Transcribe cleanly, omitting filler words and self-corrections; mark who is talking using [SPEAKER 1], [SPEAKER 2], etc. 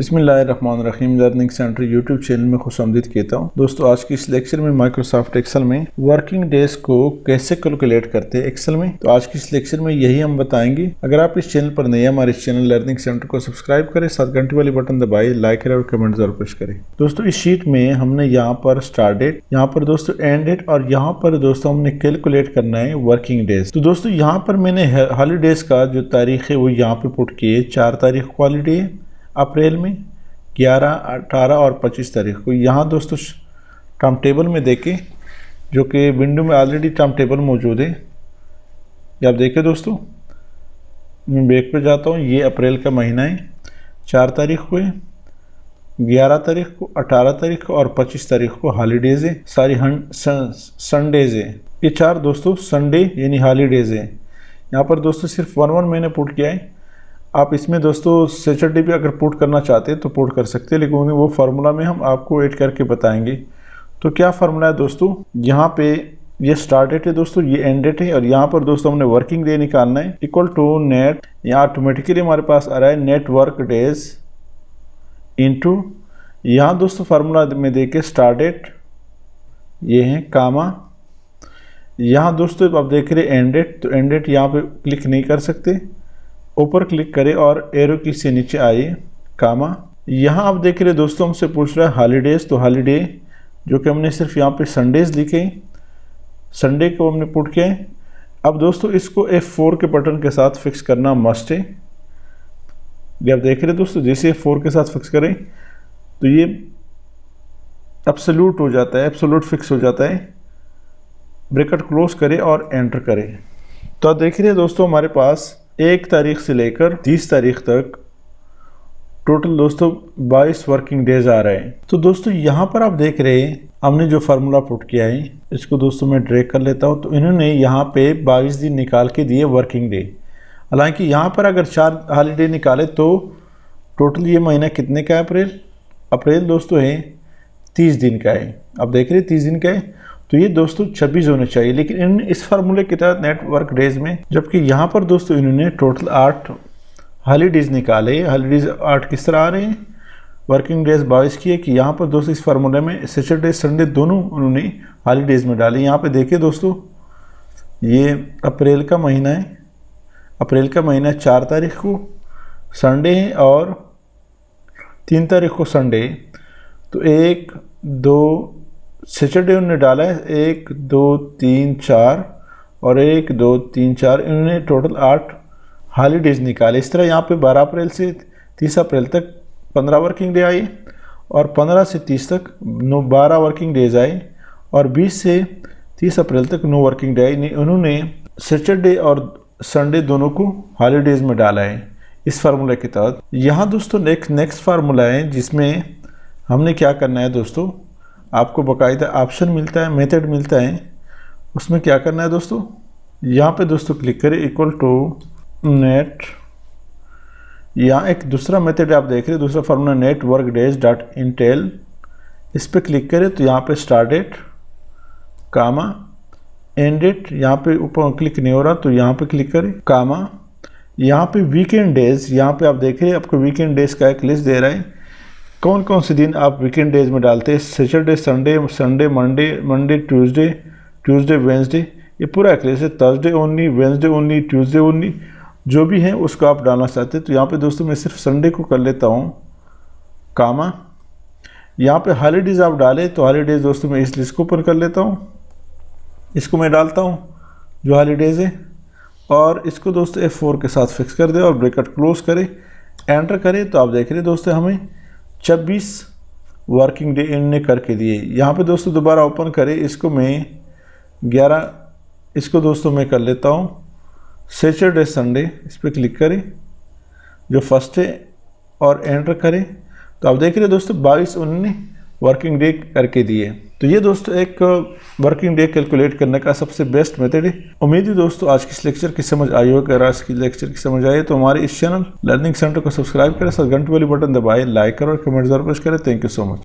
[SPEAKER 1] बिस्मिल्लाहिर्रहमानिर्रहीम learning centre YouTube channel में खुशामदीद कहता हूँ। दोस्तों आज की इस लेक्चर में माइक्रोसॉफ्ट एक्सेल में वर्किंग डेज को कैसे कैलकुलेट करते हैं एक्सेल में, तो आज की इस लेक्चर में यही हम बताएंगे। अगर आप इस चैनल पर नए हैं, हमारे इस चैनल लर्निंग सेंटर को सब्सक्राइब करें, साथ घंटी वाली बटन दबाए, लाइक करें और कमेंट जरूर पेश करें। दोस्तों इस शीट में हमने यहाँ पर स्टार्ट डेट, यहाँ पर दोस्तों एंड डेट और यहाँ पर दोस्तों हमने कैलकुलेट करना है वर्किंग डेज। तो दोस्तों यहाँ पर मैंने हॉलीडेज का जो तारीख है वो यहाँ पे पुट किए। 4 तारीख को हॉलीडे है अप्रैल में, 11, 18 और 25 तारीख को। यहाँ दोस्तों टाइम टेबल में देखें, जो कि विंडो में ऑलरेडी टाइम टेबल मौजूद है, ये आप देखें दोस्तों। मैं बैक पे जाता हूँ, ये अप्रैल का महीना है, 4 तारीख को है, 11 तारीख को, 18 तारीख को और 25 तारीख को हॉलीडेज है, सारी संडेज है। ये 4 दोस्तों संडे यानी हॉलीडेज है। यहाँ पर दोस्तों सिर्फ 1 मैंने पुट किया है। आप इसमें दोस्तों सैटरडे भी अगर पुट करना चाहते हैं तो पुट कर सकते हैं, लेकिन वो फार्मूला में हम आपको ऐड करके बताएंगे। तो क्या फार्मूला है दोस्तों, यहाँ पे ये स्टार्ट डेट है दोस्तों, ये एंड डेट है और यहाँ पर दोस्तों हमने वर्किंग डे निकालना है इक्वल टू नेट। यहाँ ऑटोमेटिकली हमारे पास आ रहा है नेट वर्क डेज इंटू, यहाँ दोस्तों फार्मूला में देखे स्टार्ट डेट ये है कामा, यहाँ दोस्तों आप देख रहे एंड डेट, तो एंड डेट यहाँ पे क्लिक नहीं कर सकते, ऊपर क्लिक करें और एरो की से नीचे आइए कामा। यहाँ आप देख रहे दोस्तों हमसे पूछ रहा है हॉलीडेज, तो हॉलीडे जो कि हमने सिर्फ यहाँ पे संडेज लिखे, संडे को हमने पुट किया है। अब दोस्तों इसको F4 के बटन के साथ फिक्स करना मस्ट है। ये आप देख रहे दोस्तों, जैसे F4 के साथ फिक्स करें तो ये एब्सोल्यूट हो जाता है, एब्सोल्यूट फिक्स हो जाता है। ब्रैकेट क्लोज करें और एंटर करें। तो आप देख रहे हैं दोस्तों हमारे पास 1 तारीख से लेकर 30 तारीख तक टोटल दोस्तों 22 वर्किंग डेज आ रहे हैं। तो दोस्तों यहाँ पर आप देख रहे हैं हमने जो फार्मूला पुट किया है, इसको दोस्तों मैं ड्रैग कर लेता हूँ। तो इन्होंने यहाँ पे 22 दिन निकाल के दिए वर्किंग डे। हालांकि यहाँ पर अगर 4 हॉलीडे निकाले तो टोटल ये महीना कितने का है, अप्रैल दोस्तों है 30 दिन का है। आप देख रहे हैं 30 दिन का है, तो ये दोस्तों 26 होने चाहिए, लेकिन इन्होंने इस फार्मूले के तहत नेटवर्क डेज में, जबकि यहाँ पर दोस्तों इन्होंने टोटल 8 हॉलीडेज निकाले। हॉलीडेज 8 किस तरह आ रहे हैं, वर्किंग डेज 22 किए कि यहाँ पर दोस्तों इस फार्मूले में सैटरडे संडे दोनों उन्होंने हॉलीडेज में डाले। यहाँ पे देखिए दोस्तों ये अप्रैल का महीना है, अप्रैल का महीना 4 तारीख को संडे है और 3 तारीख को संडे है। तो 1, 2 सैटरडे उन्होंने डाला है, 1, 2, 3, 4 और 1, 2, 3, 4, इन्होंने टोटल 8 हॉलीडेज निकाले। इस तरह यहाँ पे 12 अप्रैल से 30 अप्रैल तक 15 वर्किंग डे आए और 15 से 30 तक 12 वर्किंग डेज आए और 20 से 30 अप्रैल तक 9 वर्किंग डे आए। उन्होंने सैटरडे और संडे दोनों को हॉलीडेज में डाला है इस फार्मूला के तहत। यहाँ दोस्तों नेक्स्ट फार्मूला है जिसमें हमने क्या करना है दोस्तों, आपको बाकायदा ऑप्शन मिलता है, मेथड मिलता है, उसमें क्या करना है दोस्तों, यहाँ पे दोस्तों क्लिक करें इक्वल टू नेट। यहाँ एक दूसरा मेथड आप देख रहे हैं, दूसरा formula network days dot intel, इस पर क्लिक करें तो यहाँ पे start date comma end date, यहाँ पे ऊपर क्लिक नहीं हो रहा तो यहाँ पे क्लिक करें कामा। यहाँ पे वीकेंड डेज, यहाँ पे आप देख रहे हैं आपको वीकेंड डेज का एक लिस्ट दे रहा है, कौन कौन से दिन आप वीकेंड डेज में डालते हैं, Saturday Sunday Monday Tuesday Wednesday, ये पूरा एक लिस्ट है। Thursday only, Wednesday only, Tuesday only, जो भी है उसको आप डालना चाहते हैं। तो यहाँ पे दोस्तों मैं सिर्फ संडे को कर लेता हूँ कामा। यहाँ पे हॉलीडेज आप डालें तो हॉलीडेज दोस्तों मैं इस लिस्ट को ओपन कर लेता हूँ, इसको मैं डालता हूँ जो हॉलीडेज है और इसको दोस्तों F4 के साथ फिक्स कर दे और ब्रैकेट क्लोज करें, एंटर करें। तो आप देख रहे हैं दोस्तों हमें 26 वर्किंग डे इन्होंने करके दिए। यहाँ पे दोस्तों दोबारा ओपन करें, इसको मैं 11, इसको दोस्तों मैं कर लेता हूँ सैटरडे संडे, इस पर क्लिक करें जो फर्स्ट है और एंटर करें। तो आप देख रहे हैं दोस्तों 22 उन्होंने वर्किंग डे करके दिए। तो ये दोस्तों एक वर्किंग डे कैलकुलेट करने का सबसे बेस्ट मेथड है। उम्मीद है दोस्तों आज की इस लेक्चर की समझ आई हो। अगर आज की लेक्चर की समझ आई तो हमारे इस चैनल लर्निंग सेंटर को सब्सक्राइब करें, साथ घंटी वाली बटन दबाएं, लाइक करें और कमेंट जरूर पेश करें। Thank you so much.